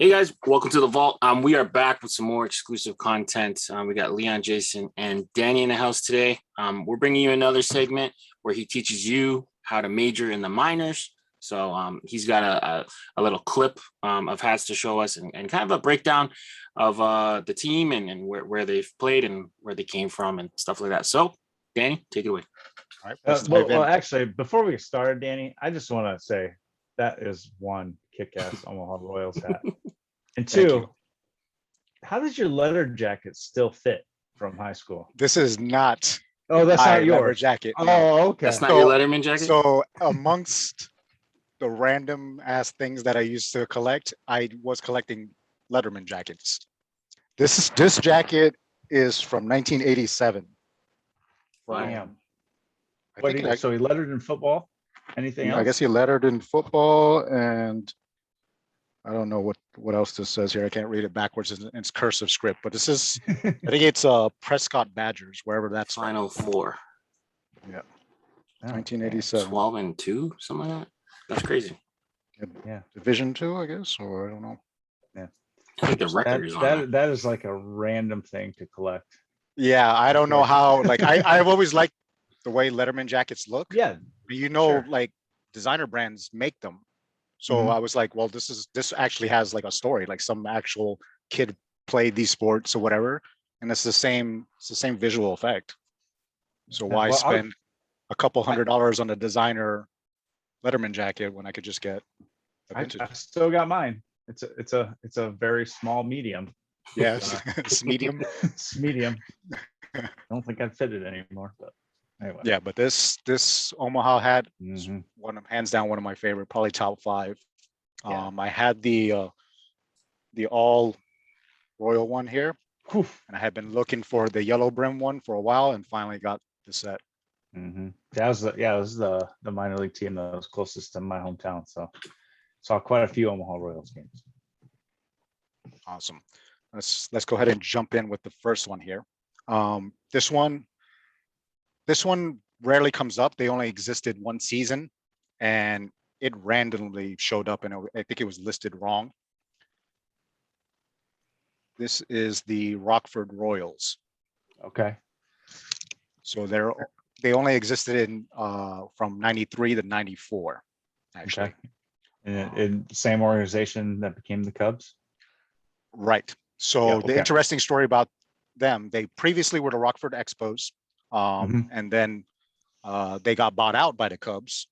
Hey guys, welcome to the Vault. We are back with some more exclusive content. We got Leon, Jason, and Danny in the house today. We're bringing you another segment where he teaches you how to major in the minors. So he's got a little clip of hats to show us and kind of a breakdown of the team and where they've played and where they came from and stuff like that. So Danny, take it away. All right, well, actually, before we get started, Danny, I just want to say that is one kick-ass Omaha Royals hat. And two, how does your letter jacket still fit from high school? This is not. Oh, that's not your yours jacket. Oh, no. Okay. That's not your Letterman jacket. So amongst the random ass things that I used to collect, I was collecting Letterman jackets. This jacket is from 1987. Damn. So he lettered in football. Anything else? I guess he lettered in football, and I don't know what else this says here. I can't read it backwards. It's cursive script, but this is I think it's Prescott Badgers, wherever that's Final Four. Yeah. 1987. 12-2, something like that. That's crazy. Yeah. Division 2, I guess, or I don't know. Yeah. I think the record is on that is like a random thing to collect. Yeah, I don't know how. Like I've always liked the way Letterman jackets look. Yeah. Sure. Like designer brands make them. So I was like, well, this actually has like a story, like some actual kid played these sports or whatever, and it's the same visual effect. So why spend a couple $100 on a designer Letterman jacket when I could just get I still got mine. It's a very small medium. Yes, it's medium. It's medium. I don't think I'd fit it anymore, but anyway. Yeah, but this Omaha hat is hands down one of my favorite, probably top 5. Yeah. I had the all royal one here, and I had been looking for the yellow brim one for a while, and finally got the set. That was the minor league team that was closest to my hometown, so saw quite a few Omaha Royals games. Awesome. Let's go ahead and jump in with the first one here. This one rarely comes up. They only existed one season, and it randomly showed up, and I think it was listed wrong. This is the Rockford Royals. Okay. So they only existed in from 93 to 94, actually. Okay. In the same organization that became the Cubs? Right. So the interesting story about them, they previously were the Rockford Expos, and then they got bought out by the Cubs.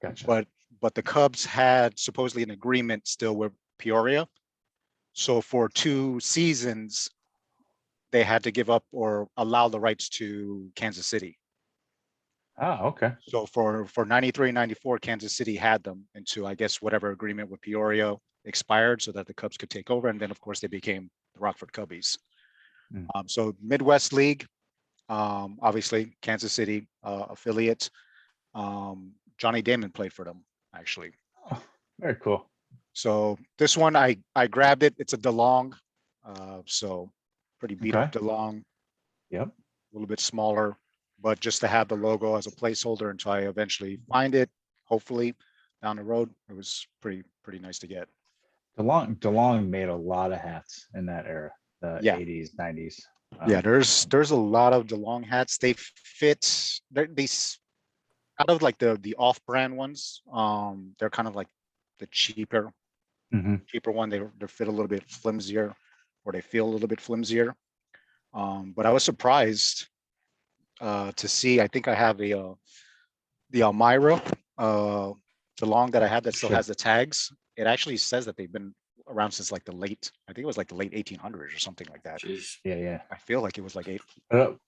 Gotcha. But the Cubs had supposedly an agreement still with Peoria. So for 2 seasons, they had to give up or allow the rights to Kansas City. Oh, okay. So for 93 and 94, Kansas City had them into, I guess, whatever agreement with Peoria expired so that the Cubs could take over. And then, of course, they became the Rockford Cubbies. So Midwest League, obviously, Kansas City affiliate. Johnny Damon played for them, actually. Oh, very cool. So this one, I grabbed it. It's a DeLong, so pretty beat up DeLong. Yep. A little bit smaller, but just to have the logo as a placeholder until I eventually find it, hopefully down the road, it was pretty nice to get. DeLong made a lot of hats in that era, the 80s, 90s. Yeah, there's a lot of DeLong hats. They fit. They out of like the off-brand ones. They're kind of like the cheaper one. They fit a little bit flimsier, or they feel a little bit flimsier. But I was surprised to see. I think I have the Elmira DeLong that I have that still has the tags. It actually says that they've been around since like I think it was like the late 1800s or something like that. Jeez. Yeah. I feel like it was like 8.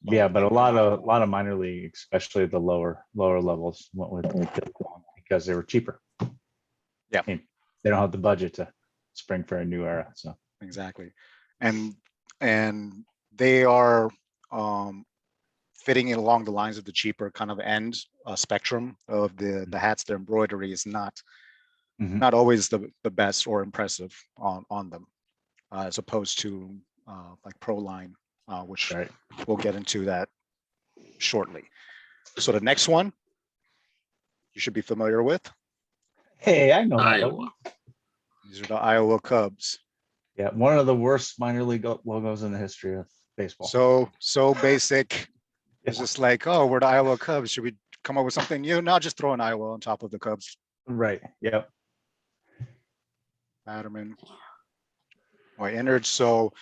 Yeah, but a lot of minor league, especially the lower levels, went with DeLong because they were cheaper. Yeah, I mean, they don't have the budget to spring for a new era. So exactly, and they are fitting it along the lines of the cheaper kind of end spectrum of the hats. Their embroidery is not always the best or impressive on them, as opposed to like Proline, which we'll get into that shortly. So the next one you should be familiar with. Hey, I know Iowa. These are the Iowa Cubs. Yeah, one of the worst minor league logos in the history of baseball. So basic. It's just like, oh, we're the Iowa Cubs. Should we come up with something new? No, just throw an Iowa on top of the Cubs. Right. Yep. Batterman. Entered. So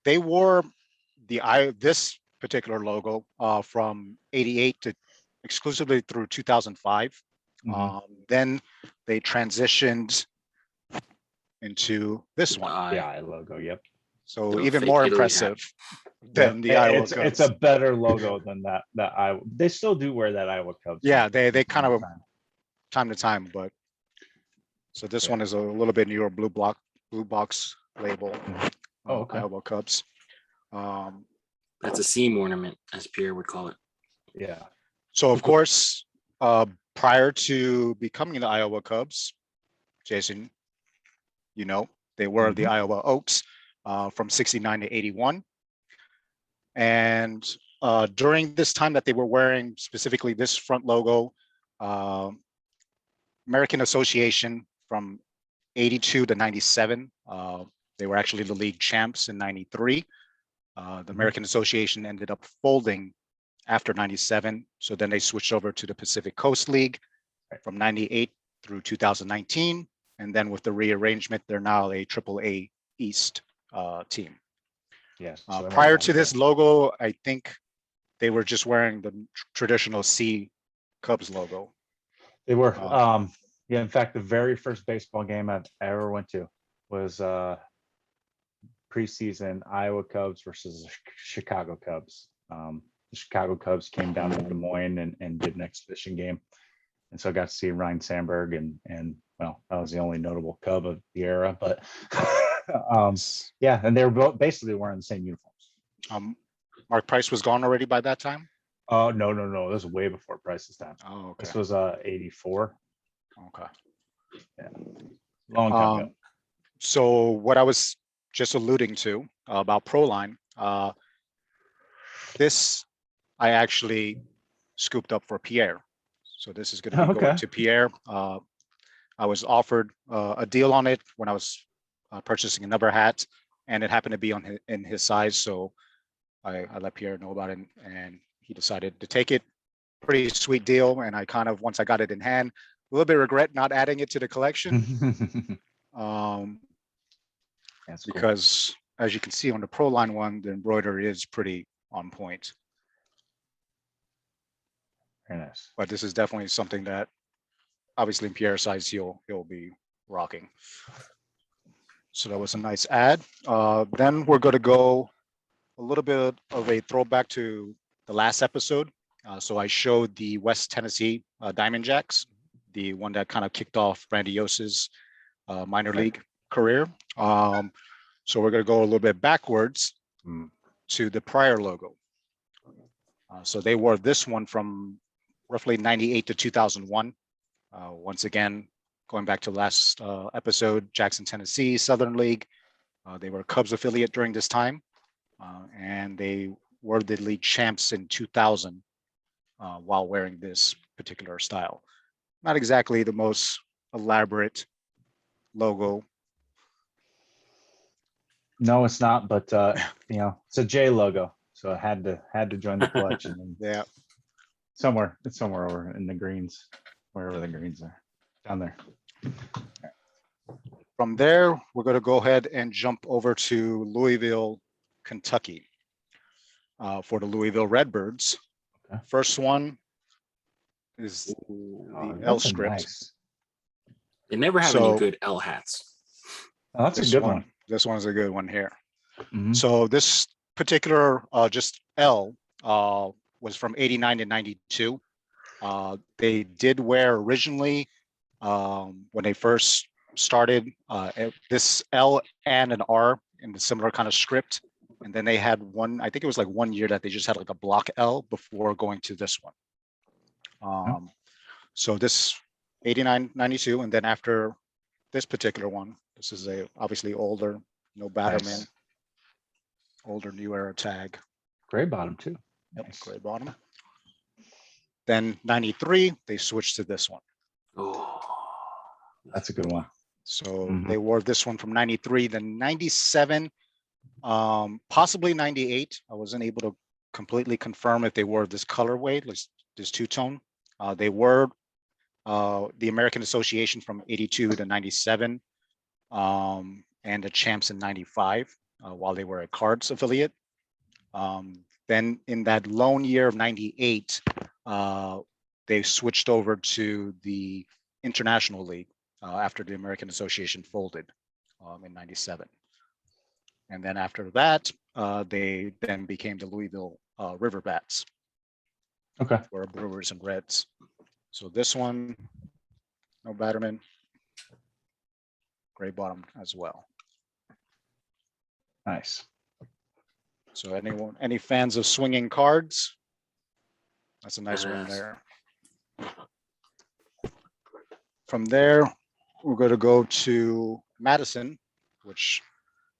they wore this particular logo from 88 to exclusively through 2005. Then they transitioned into this one. The I logo. Yep. So even more impressive than the Iowa Cubs. It's a better logo than that Iowa. They still do wear that Iowa Cubs. Yeah, they kind of time to time, but so this one is a little bit newer blue box label. Oh, okay. Iowa Cubs. That's a seam ornament, as Pierre would call it. Yeah. So of course, prior to becoming the Iowa Cubs, Jason, they were the Iowa Oaks from 69 to 81. And during this time that they were wearing specifically this front logo, American Association from 82 to 97, they were actually the league champs in 93. The American Association ended up folding after 97. So then they switched over to the Pacific Coast League from 98 through 2019. And then with the rearrangement, they're now a AAA East team. Yes. Prior to this logo, I think they were just wearing the traditional C Cubs logo. They were. Yeah. In fact, the very first baseball game I ever went to was preseason Iowa Cubs versus the Chicago Cubs. The Chicago Cubs came down to Des Moines and did an exhibition game. And so I got to see Ryan Sandberg and well, that was the only notable Cub of the era, but yeah, and they were both basically wearing the same uniforms. Mark Price was gone already by that time? Oh, no. This was way before Price's time. Oh, okay. This was 84. Okay. Yeah. Long time ago. So what I was just alluding to about Proline, this I actually scooped up for Pierre. So this is going to be going to Pierre. I was offered a deal on it when I was purchasing another hat, and it happened to be in his size. So I let Pierre know about it, and he decided to take it. Pretty sweet deal. And I kind of, once I got it in hand, a little bit of regret not adding it to the collection. That's because cool. As you can see on the Proline one, the embroidery is pretty on point. Very nice. But this is definitely something that obviously in Pierre's size he'll be rocking. So that was a nice ad. Then we're going to go a little bit of a throwback to the last episode. So I showed the West Tennessee Diamond Jacks, the one that kind of kicked off Randy Yost's minor league career. So we're going to go a little bit backwards to the prior logo. So they wore this one from roughly 98 to 2001. Once again, going back to last episode, Jackson, Tennessee, Southern League. They were a Cubs affiliate during this time, and they were the league champs in 2000 while wearing this particular style. Not exactly the most elaborate logo. No, it's not, but it's a J logo, so it had to join the collection. Yeah, it's somewhere over in the greens, wherever the greens are, down there. From there, we're going to go ahead and jump over to Louisville, Kentucky, for the Louisville Redbirds. Okay. First one is the L script. Nice. They never have any good L hats. Oh, that's a good one. This one's a good one here. So this particular just L was from 89 to 92. They did wear originally when they first started this L and an R in the similar kind of script. And then they had one, I think it was like 1 year that they just had like a block L before going to this one. So this 89, 92, and then after this particular one, this is a obviously older, no Batterman, older New Era tag. Gray bottom too. Yep, nice. Gray bottom. Then 93, they switched to this one. Oh, that's a good one. So they wore this one from 93, then 97, possibly 98. I wasn't able to completely confirm if they wore this colorway, this two-tone. They were the American Association from 82 to 97, and the champs in 95, while they were a Cards affiliate. Then in that lone year of 98, they switched over to the International League after the American Association folded in 97. And then after that, they then became the Louisville River Bats. Okay. Were Brewers and Reds. So this one, no Batterman, gray bottom as well. Nice. So any fans of swinging cards? That's a nice one there. From there, we're going to go to Madison, which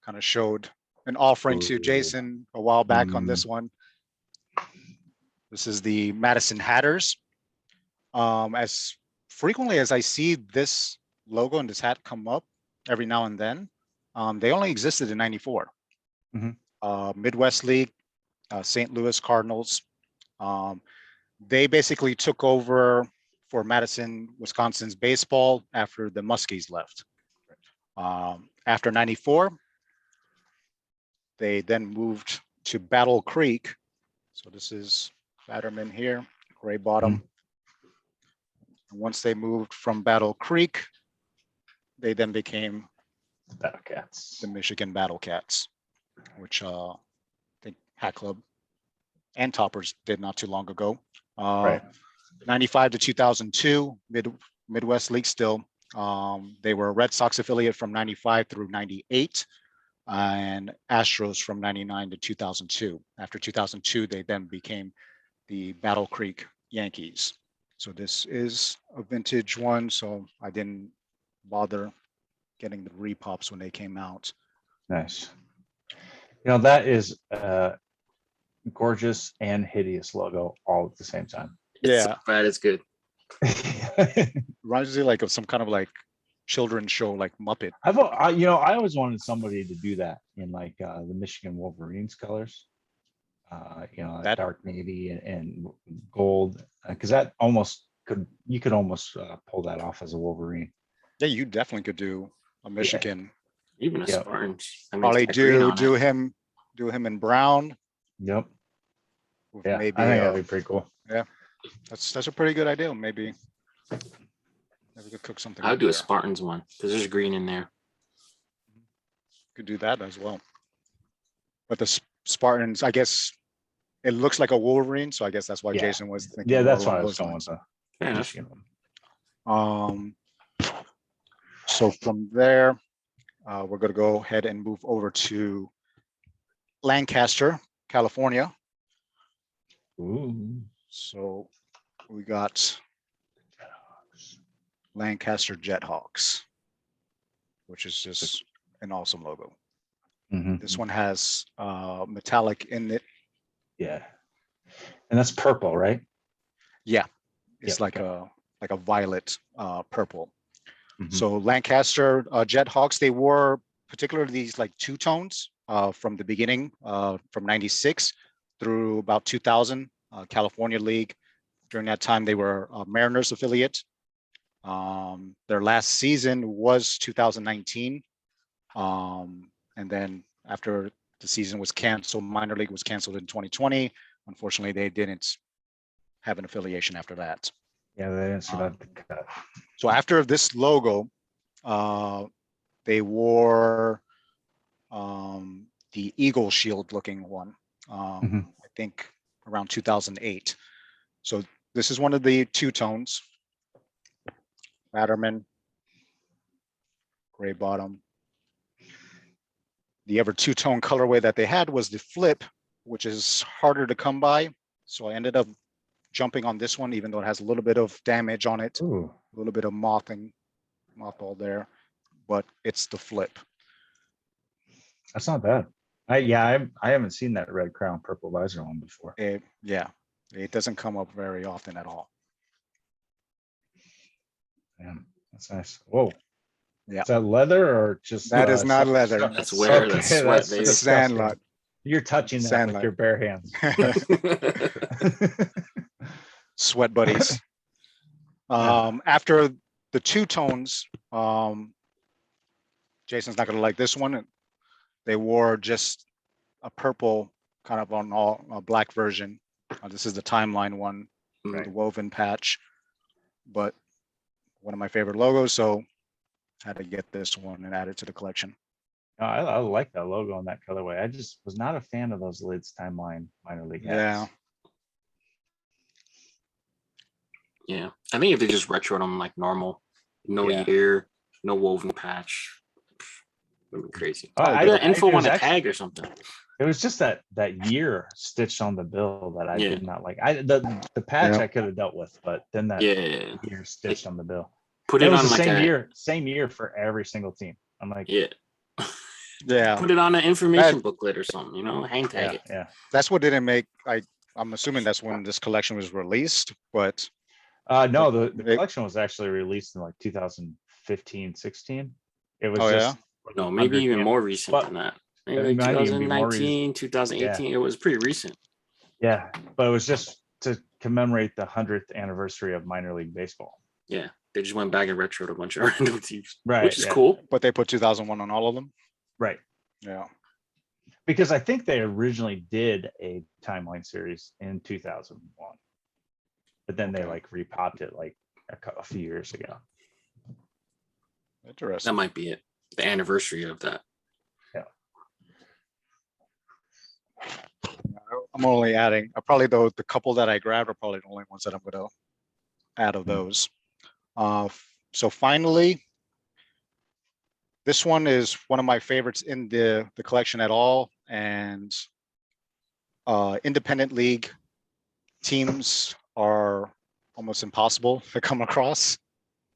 kind of showed an offering to Jason a while back on this one. This is the Madison Hatters. As frequently as I see this logo and this hat come up every now and then, they only existed in 94. Midwest League, St. Louis Cardinals. They basically took over for Madison, Wisconsin's baseball after the Muskies left. After 94, they then moved to Battle Creek. So this is Batterman here, gray bottom. And once they moved from Battle Creek, they then became Battle Cats. the Michigan Battle Cats, which I think Hat Club and Toppers did not too long ago. Right. 95 to 2002, Midwest League still. They were a Red Sox affiliate from 95 through 98, and Astros from 99 to 2002. After 2002, they then became the Battle Creek Yankees. So this is a vintage one, so I didn't bother getting the repops when they came out. Nice. You know, that is gorgeous and hideous logo all at the same time. It's so bad, it's good. Reminds me like of some kind of like children's show, like Muppet. I always wanted somebody to do that in like the Michigan Wolverines colors. That dark navy and gold, because that almost you could almost pull that off as a Wolverine. Yeah, you definitely could do a Michigan. Yeah. Even a Spartans. Probably do him in brown. Yep. Yeah, maybe I think that'd be pretty cool. Yeah, that's a pretty good idea. Maybe we could cook something. I would do a Spartans one because there's green in there. Could do that as well. But the Spartans, I guess, it looks like a Wolverine, so I guess that's why Jason was thinking. Yeah, that's why I was going with the. So from there, we're going to go ahead and move over to Lancaster, California. Ooh. So we got Lancaster Jethawks, which is just an awesome logo. This one has metallic in it. Yeah, and that's purple, right? Yeah, it's like a violet purple. So Lancaster Jethawks, they wore particularly these like two tones from the beginning, from 96 through about 2000, California League. During that time, they were a Mariners affiliate. Their last season was 2019. And then after the season was canceled, minor league was canceled in 2020. Unfortunately, they didn't have an affiliation after that. Yeah, they didn't survive the cut. So after this logo, they wore the Eagle Shield looking one, I think around 2008. So this is one of the two tones. Batterman, gray bottom. The other two-tone colorway that they had was the Flip, which is harder to come by. So I ended up jumping on this one, even though it has a little bit of damage on it, a little bit of mothball there, but it's the Flip. That's not bad. I haven't seen that red crown purple visor one before. It doesn't come up very often at all. Damn, that's nice. Whoa. Yeah. Is that leather or just That is not leather. That's wear. Okay, That's sweat, baby. disgusting. Sandlot. You're touching that Sandlot. with your bare hands. Sweat buddies. After the two tones, Jason's not gonna like this one. They wore just a purple kind of on all a black version. This is the timeline one, the woven patch, but one of my favorite logos, so had to get this one and add it to the collection. I like that logo on that colorway. I just was not a fan of those lids timeline minor league hats. Yeah, I think if they just retroed them like normal, no year, no woven patch, it would be crazy. I got info on a tag or something. It was just that year stitched on the bill that I did not like. The patch I could have dealt with, but then that year stitched on the bill. Put it on the like same year for every single team. I'm like, Put it on an information booklet or something, hang tag it. Yeah, that's what didn't make. I'm assuming that's when this collection was released, but no, the collection was actually released in like 2015, 16. It was just no, maybe even more recent than that. Maybe like 2019, 2018. It was pretty recent. Yeah, but it was just to commemorate the 100th anniversary of minor league baseball. Yeah, they just went back and retroed a bunch of random teams, right? Which is cool. But they put 2001 on all of them, right? Yeah, because I think they originally did a timeline series in 2001, but then they like repopped it like a few years ago. Interesting. That might be it. The anniversary of that. I'm only adding probably the couple that I grabbed are probably the only ones that I'm going to add of those. So finally, this one is one of my favorites in the collection at all, and independent league teams are almost impossible to come across,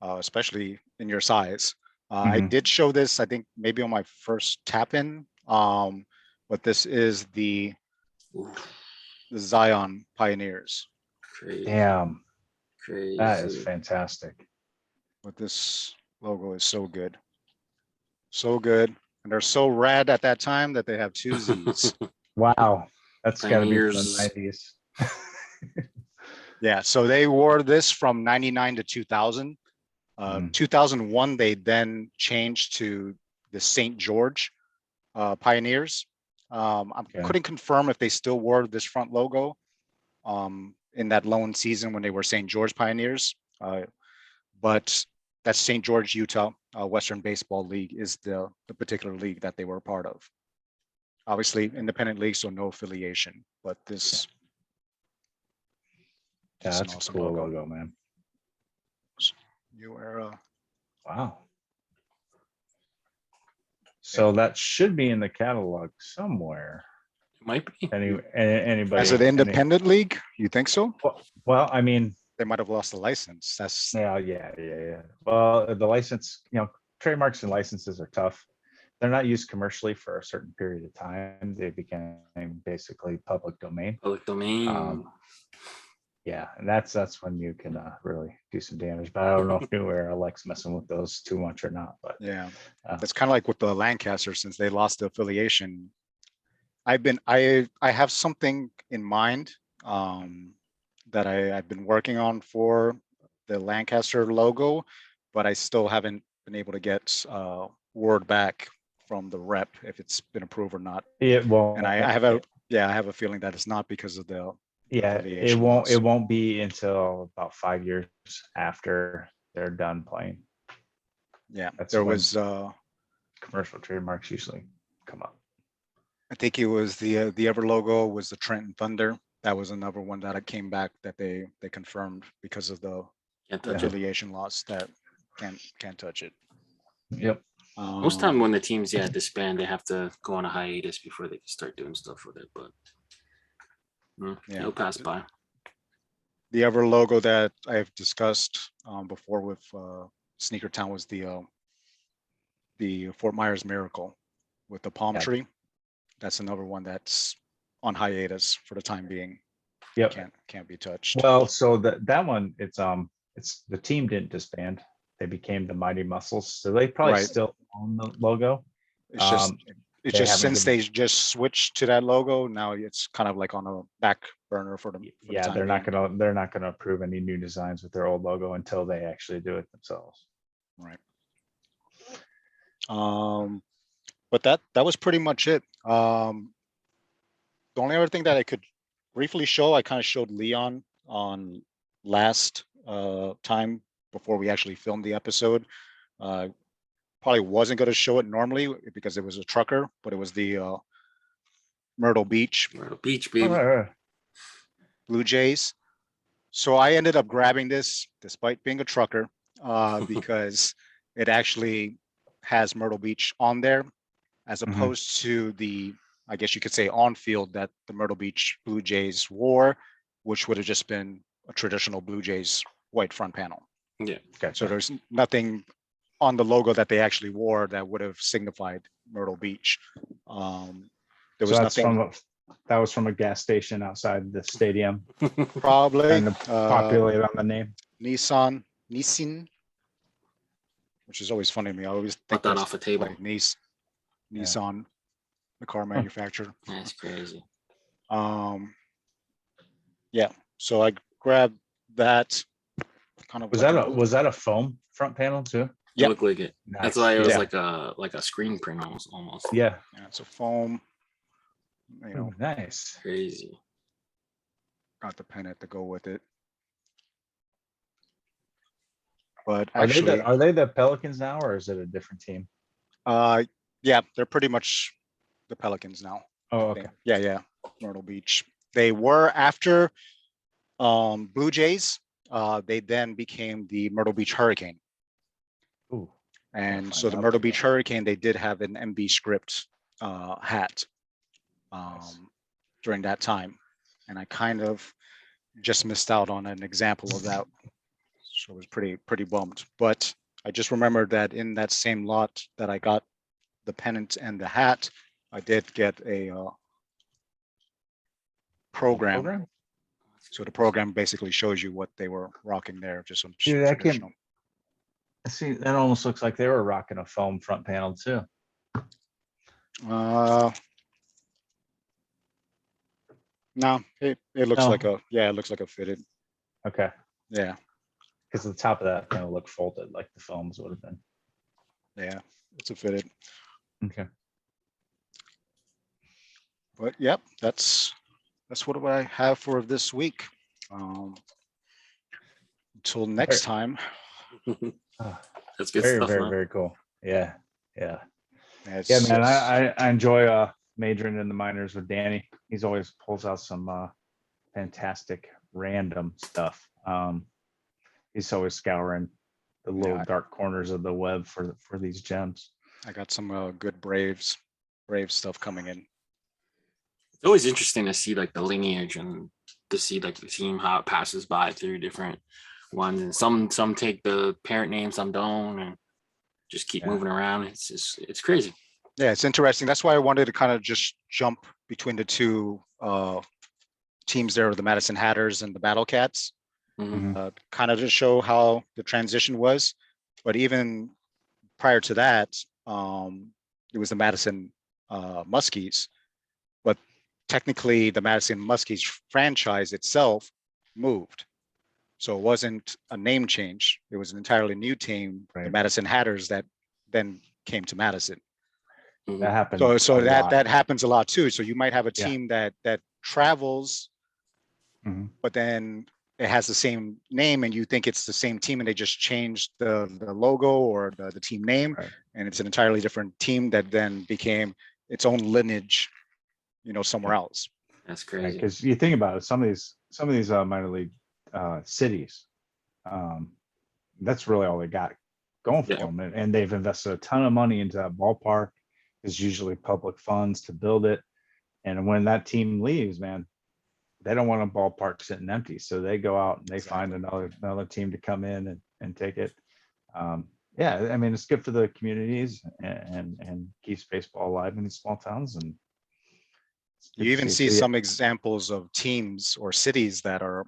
especially in your size. I did show this, I think maybe on my first tap in, but this is the Zion Pioneers. Crazy. Damn. Crazy. That is fantastic. But this logo is so good. So good. And they're so rad at that time that they have two Z's. Wow. That's got to be from the 90s. Yeah. So they wore this from 99 to 2000. 2001, they then changed to the St. George Pioneers. I couldn't confirm if they still wore this front logo in that lone season when they were St. George Pioneers. But that's St. George, Utah. Western Baseball League is the particular league that they were a part of. Obviously, independent league, so no affiliation. But this, that's an awesome cool logo, man. New Era. Wow. So that should be in the catalog somewhere. It might be. Anybody? As an independent league, you think so? Well, I mean, they might have lost the license. That's yeah. Well, the license, trademarks and licenses are tough. They're not used commercially for a certain period of time. They became basically public domain. Public domain. Yeah, and that's when you can really do some damage. But I don't know if New Era likes messing with those too much or not. But yeah, it's kind of like with the Lancaster, since they lost the affiliation. I have something in mind that I've been working on for the Lancaster logo, but I still haven't been able to get word back from the rep if it's been approved or not. It won't. And I have a feeling that it's not because of the it won't be until about 5 years after they're done playing. Yeah, there was commercial trademarks usually come up. I think it was the other logo was the Trenton Thunder. That was another one that came back that they confirmed because of the affiliation loss that can't touch it. Yep. Most time when the teams disband, they have to go on a hiatus before they can start doing stuff with it. But it'll pass by. The other logo that I've discussed before with Sneaker Town was the Fort Myers Miracle with the palm tree. That's another one that's on hiatus for the time being. Yep. Can't be touched. Well, so that one, it's the team didn't disband. they became the Mighty Muscles. So they probably Right. still own the logo. It's just they since haven't they just switched to that logo, now it's kind of like on a back burner for them. Yeah, they're not gonna approve any new designs with their old logo until they actually do it themselves. Right. But that was pretty much it. The only other thing that I could briefly show, I kind of showed Leon on last time before we actually filmed the episode. Probably wasn't going to show it normally because it was a trucker, but it was the Myrtle Beach baby. Blue Jays. So I ended up grabbing this despite being a trucker because it actually has Myrtle Beach on there, as opposed to the, I guess you could say, on field that the Myrtle Beach Blue Jays wore, which would have just been a traditional Blue Jays white front panel. Yeah. Okay. So there's nothing on the logo that they actually wore that would have signified Myrtle Beach. There was nothing. That was from a gas station outside the stadium. Probably. And populate on the name. Nissan, which is always funny to me. I always think that off the table. Like Nissan, the car manufacturer. That's crazy. Yeah. So I grabbed that. Kind of was that a foam front panel too? Yeah, looked like it. Nice. That's why it was like a screen print almost. Yeah. It's a foam. Nice. Crazy. Got the pennant to go with it. But are they the Pelicans now, or is it a different team? Yeah, they're pretty much the Pelicans now. Oh, okay. Yeah. Myrtle Beach. They were after Blue Jays. They then became the Myrtle Beach Hurricane. Ooh. And so the Myrtle Beach Hurricane, they did have an MB script hat during that time. And I kind of just missed out on an example of that. So I was pretty bummed. But I just remembered that in that same lot that I got the pennant and the hat, I did get a program. So the program basically shows you what they were rocking there, just some traditional. See, that almost looks like they were rocking a foam front panel too. No, it looks like it looks like a fitted. Okay. Yeah. Because the top of that kind of looked folded like the foams would have been. Yeah, it's a fitted. Okay. But yep, that's what I have for this week. Until next time. That's good very, stuff. Very, man. Very cool. Yeah. Man. I enjoy majoring in the minors with Danny. He's always pulls out some fantastic random stuff. He's always scouring the little dark corners of the web for these gems. I got some good Brave stuff coming in. It's always interesting to see like the lineage and to see like the team, how it passes by through different ones, and some take the parent name, some don't, and just keep moving around. It's crazy. Yeah, it's interesting. That's why I wanted to kind of just jump between the two teams there, the Madison Hatters and the Battle Cats, kind of to show how the transition was. But even prior to that, it was the Madison Muskies. But technically, the Madison Muskies franchise itself moved. So it wasn't a name change. It was an entirely new team, the Madison Hatters, that then came to Madison. That happens. So that happens a lot too. So you might have a team that travels, but then it has the same name, and you think it's the same team, and they just changed the logo or the team name, and it's an entirely different team that then became its own lineage, somewhere else. That's crazy. Because you think about it, some of these minor league cities, that's really all they got going for them, and they've invested a ton of money into that ballpark. Is usually public funds to build it, and when that team leaves, man, they don't want a ballpark sitting empty, so they go out and they find another team to come in and take it. I mean, it's good for the communities and keeps baseball alive in these small towns. And you even see some examples of teams or cities that are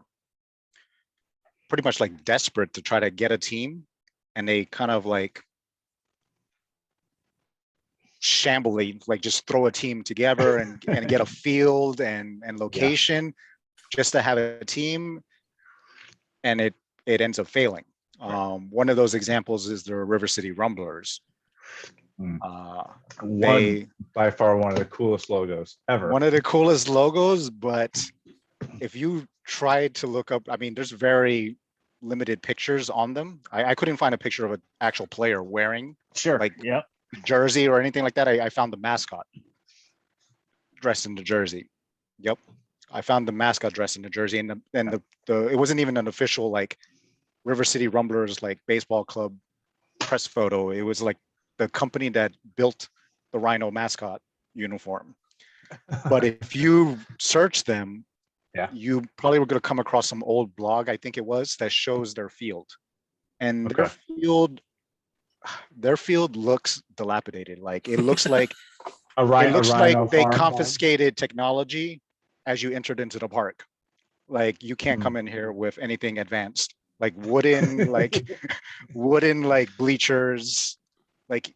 pretty much like desperate to try to get a team, and they kind of like shambly, like just throw a team together and get a field and location just to have a team, and it ends up failing. One of those examples is the River City Rumblers. By far one of the coolest logos ever. One of the coolest logos, but if you try to look up, I mean, there's very limited pictures on them. I couldn't find a picture of an actual player wearing like jersey or anything like that. I found the mascot dressed in the jersey. Yep. I found the mascot dressed in the jersey, and the it wasn't even an official like River City Rumblers like baseball club press photo. It was like the company that built the Rhino mascot uniform. But if you search them, you probably were going to come across some old blog, I think it was, that shows their field, and their field looks dilapidated. Like it looks like they confiscated technology as you entered into the park. Like you can't come in here with anything advanced, like wooden like bleachers. Like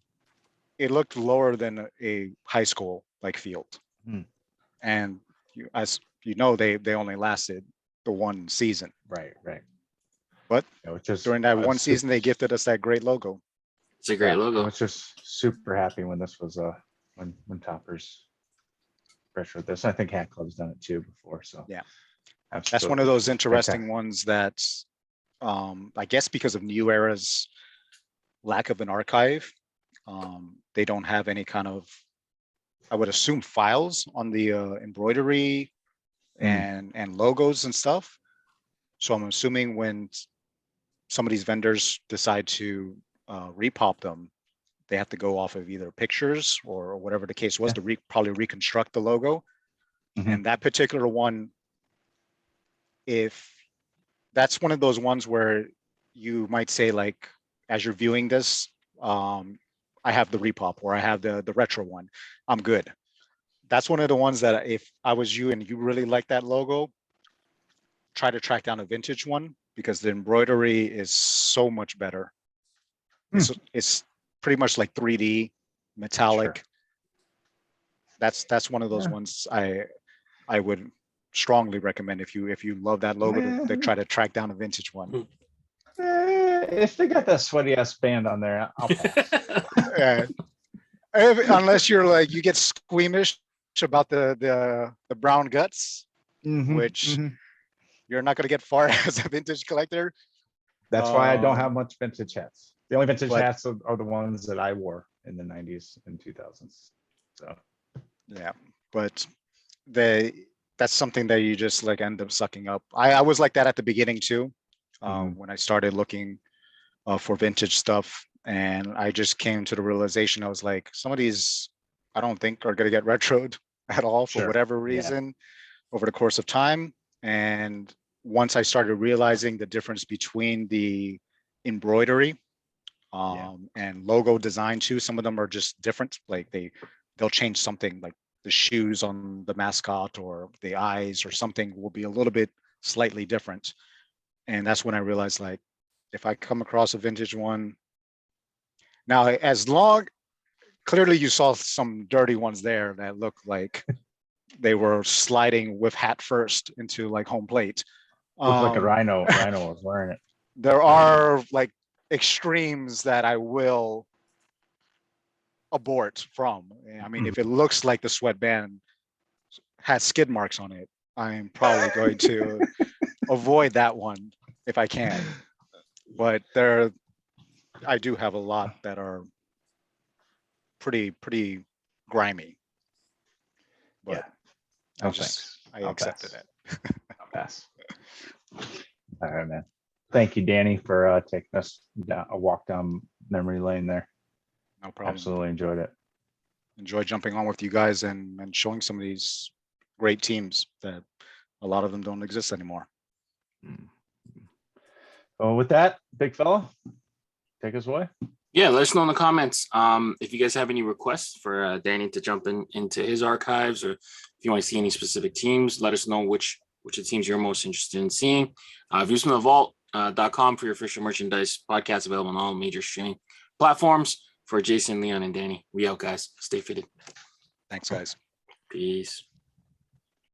it looked lower than a high school like field. And as you know, they only lasted the one season. Right. But during that one season, they gifted us that great logo. It's a great logo. I was just super happy when this was when Toppers pressured this. I think Hat Club's done it too before. So absolutely. That's one of those interesting ones that I guess because of New Era's lack of an archive, they don't have any kind of, I would assume, files on the embroidery and logos and stuff. So I'm assuming when some of these vendors decide to repop them, they have to go off of either pictures or whatever the case was to probably reconstruct the logo. And that particular one, if that's one of those ones where you might say, like, as you're viewing this, I have the repop or I have the retro one, I'm good. That's one of the ones that if I was you and you really like that logo, try to track down a vintage one, because the embroidery is so much better. It's pretty much like 3D metallic. That's one of those ones I would strongly recommend if you love that logo to try to track down a vintage one. If they got that sweaty ass band on there, I'll pass. Unless you're like, you get squeamish about the brown guts, which you're not going to get far as a vintage collector. That's why I don't have much vintage hats. The only vintage hats are the ones that I wore in the 90s and 2000s. So yeah, but that's something that you just like end up sucking up. I was like that at the beginning too, when I started looking for vintage stuff, and I just came to the realization, I was like, some of these I don't think are going to get retroed at all for whatever reason over the course of time. And once I started realizing the difference between the embroidery and logo design too, some of them are just different. Like they'll change something, like the shoes on the mascot or the eyes or something will be a little bit slightly different. And that's when I realized, like, if I come across a vintage one, now clearly you saw some dirty ones there that look like they were sliding with hat first into like home plate. Looked like a rhino was wearing it. There are like extremes that I will abort from. I mean, if it looks like the sweatband has skid marks on it, I'm probably going to avoid that one if I can. But I do have a lot that are pretty grimy. But I accepted it. I'll pass. All right, man. Thank you, Danny, for taking us down a walk down memory lane there. No problem. Absolutely enjoyed it. Enjoy jumping on with you guys and showing some of these great teams that a lot of them don't exist anymore. Well, with that, big fella, take us away. Yeah, let us know in the comments if you guys have any requests for Danny to jump into his archives, or if you want to see any specific teams. Let us know which of the teams you're most interested in seeing. Views from the Vault fitted.com for your official merchandise. Podcast available on all major streaming platforms. For Jason, Leon, and Danny, we out, guys. Stay fitted. Thanks, guys. Peace.